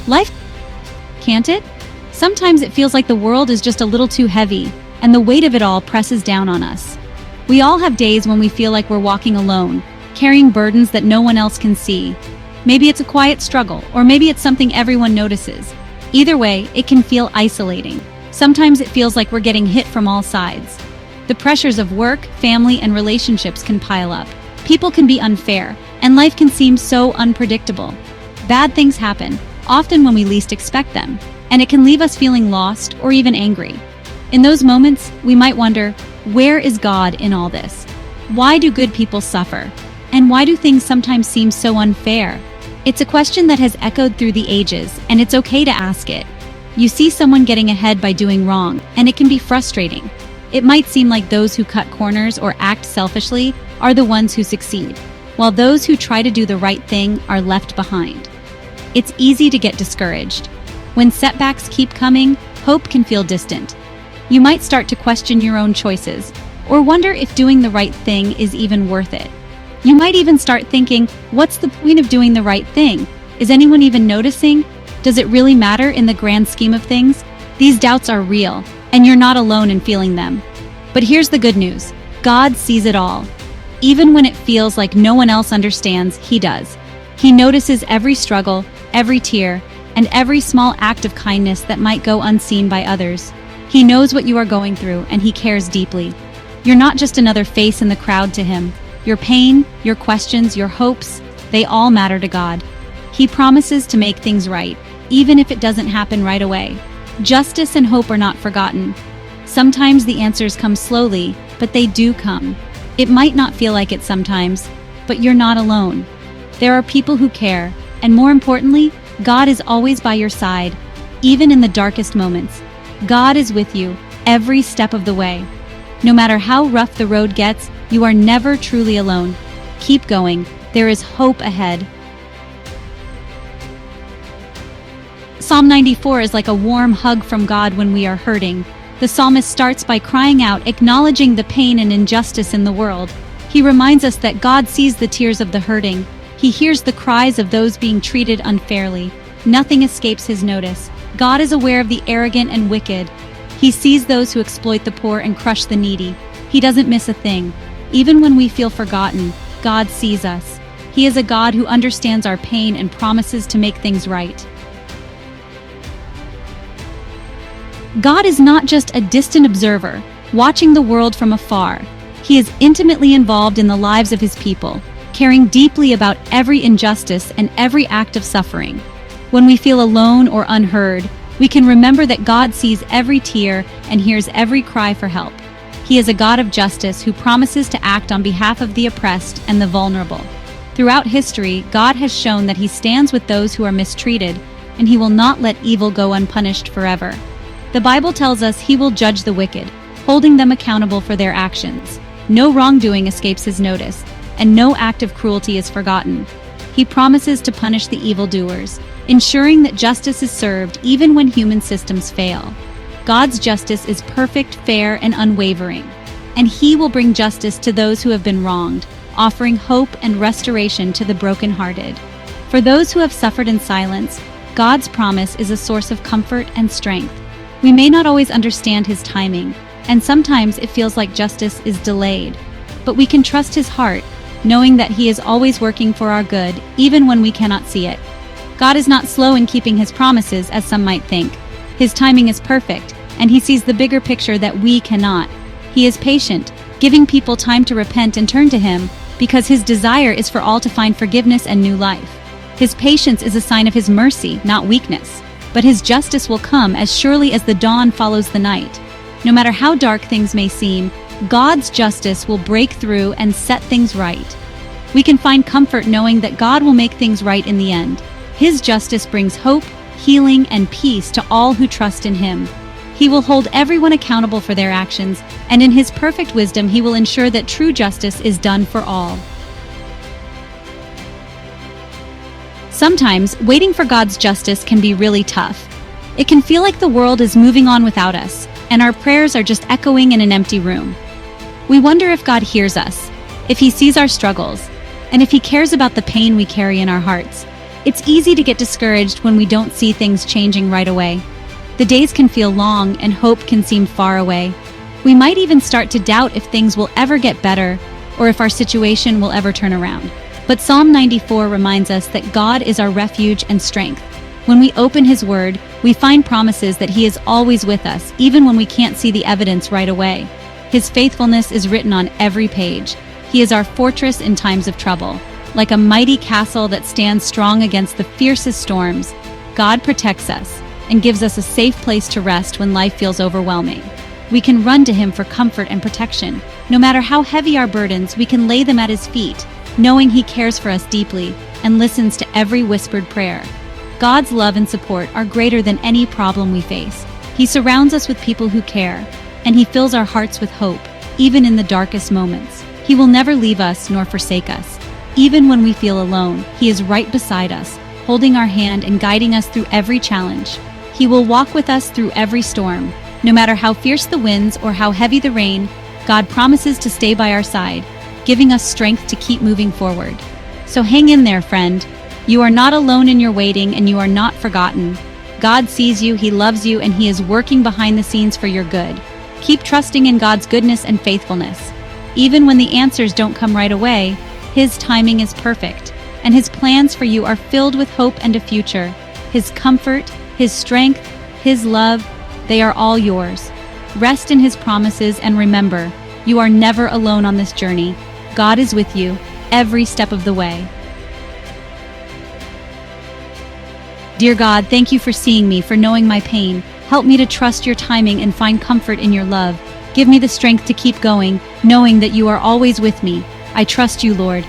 Life, can't it? Sometimes it feels like the world is just a little too heavy, and the weight of it all presses down on us. We all have days when we feel like we're walking alone, carrying burdens that no one else can see. Maybe it's a quiet struggle, or maybe it's something everyone notices. Either way, it can feel isolating. Sometimes it feels like we're getting hit from all sides. The pressures of work, family, and relationships can pile up. People can be unfair, and life can seem so unpredictable. Bad things happen, often when we least expect them, and it can leave us feeling lost or even angry. In those moments, we might wonder, where is God in all this? Why do good people suffer? And why do things sometimes seem so unfair? It's a question that has echoed through the ages, and it's okay to ask it. You see someone getting ahead by doing wrong, and it can be frustrating. It might seem like those who cut corners or act selfishly are the ones who succeed, while those who try to do the right thing are left behind. It's easy to get discouraged. When setbacks keep coming, hope can feel distant. You might start to question your own choices, or wonder if doing the right thing is even worth it. You might even start thinking, what's the point of doing the right thing? Is anyone even noticing? Does it really matter in the grand scheme of things? These doubts are real, and you're not alone in feeling them. But here's the good news. God sees it all. Even when it feels like no one else understands, He does. He notices every struggle, every tear, and every small act of kindness that might go unseen by others. He knows what you are going through, and He cares deeply. You're not just another face in the crowd to Him. Your pain, your questions, your hopes, they all matter to God. He promises to make things right, even if it doesn't happen right away. Justice and hope are not forgotten. Sometimes the answers come slowly, but they do come. It might not feel like it sometimes, but you're not alone. There are people who care, and more importantly, God is always by your side, even in the darkest moments. God is with you every step of the way. No matter how rough the road gets, you are never truly alone. Keep going. There is hope ahead. Psalm 94 is like a warm hug from God when we are hurting. The psalmist starts by crying out, acknowledging the pain and injustice in the world. He reminds us that God sees the tears of the hurting. He hears the cries of those being treated unfairly. Nothing escapes His notice. God is aware of the arrogant and wicked. He sees those who exploit the poor and crush the needy. He doesn't miss a thing. Even when we feel forgotten, God sees us. He is a God who understands our pain and promises to make things right. God is not just a distant observer, watching the world from afar. He is intimately involved in the lives of His people, caring deeply about every injustice and every act of suffering. When we feel alone or unheard, we can remember that God sees every tear and hears every cry for help. He is a God of justice who promises to act on behalf of the oppressed and the vulnerable. Throughout history, God has shown that He stands with those who are mistreated, and He will not let evil go unpunished forever. The Bible tells us He will judge the wicked, holding them accountable for their actions. No wrongdoing escapes His notice, and no act of cruelty is forgotten. He promises to punish the evildoers, ensuring that justice is served even when human systems fail. God's justice is perfect, fair, and unwavering, and He will bring justice to those who have been wronged, offering hope and restoration to the brokenhearted. For those who have suffered in silence, God's promise is a source of comfort and strength. We may not always understand His timing, and sometimes it feels like justice is delayed, but we can trust His heart, knowing that He is always working for our good, even when we cannot see it. God is not slow in keeping His promises, as some might think. His timing is perfect, and He sees the bigger picture that we cannot. He is patient, giving people time to repent and turn to Him, because His desire is for all to find forgiveness and new life. His patience is a sign of His mercy, not weakness. But His justice will come as surely as the dawn follows the night. No matter how dark things may seem, God's justice will break through and set things right. We can find comfort knowing that God will make things right in the end. His justice brings hope, healing, and peace to all who trust in Him. He will hold everyone accountable for their actions, and in His perfect wisdom He will ensure that true justice is done for all. Sometimes, waiting for God's justice can be really tough. It can feel like the world is moving on without us, and our prayers are just echoing in an empty room. We wonder if God hears us, if He sees our struggles, and if He cares about the pain we carry in our hearts. It's easy to get discouraged when we don't see things changing right away. The days can feel long and hope can seem far away. We might even start to doubt if things will ever get better or if our situation will ever turn around. But Psalm 94 reminds us that God is our refuge and strength. When we open His Word, we find promises that He is always with us, even when we can't see the evidence right away. His faithfulness is written on every page. He is our fortress in times of trouble. Like a mighty castle that stands strong against the fiercest storms, God protects us and gives us a safe place to rest when life feels overwhelming. We can run to Him for comfort and protection. No matter how heavy our burdens, we can lay them at His feet, knowing He cares for us deeply and listens to every whispered prayer. God's love and support are greater than any problem we face. He surrounds us with people who care, and He fills our hearts with hope, even in the darkest moments. He will never leave us nor forsake us. Even when we feel alone, He is right beside us, holding our hand and guiding us through every challenge. He will walk with us through every storm. No matter how fierce the winds or how heavy the rain, God promises to stay by our side, giving us strength to keep moving forward. So hang in there, friend. You are not alone in your waiting, and you are not forgotten. God sees you, He loves you, and He is working behind the scenes for your good. Keep trusting in God's goodness and faithfulness. Even when the answers don't come right away, His timing is perfect, and His plans for you are filled with hope and a future. His comfort, His strength, His love, they are all yours. Rest in His promises and remember, you are never alone on this journey. God is with you every step of the way. Dear God, thank you for seeing me, for knowing my pain. Help me to trust your timing and find comfort in your love. Give me the strength to keep going, knowing that you are always with me. I trust you, Lord.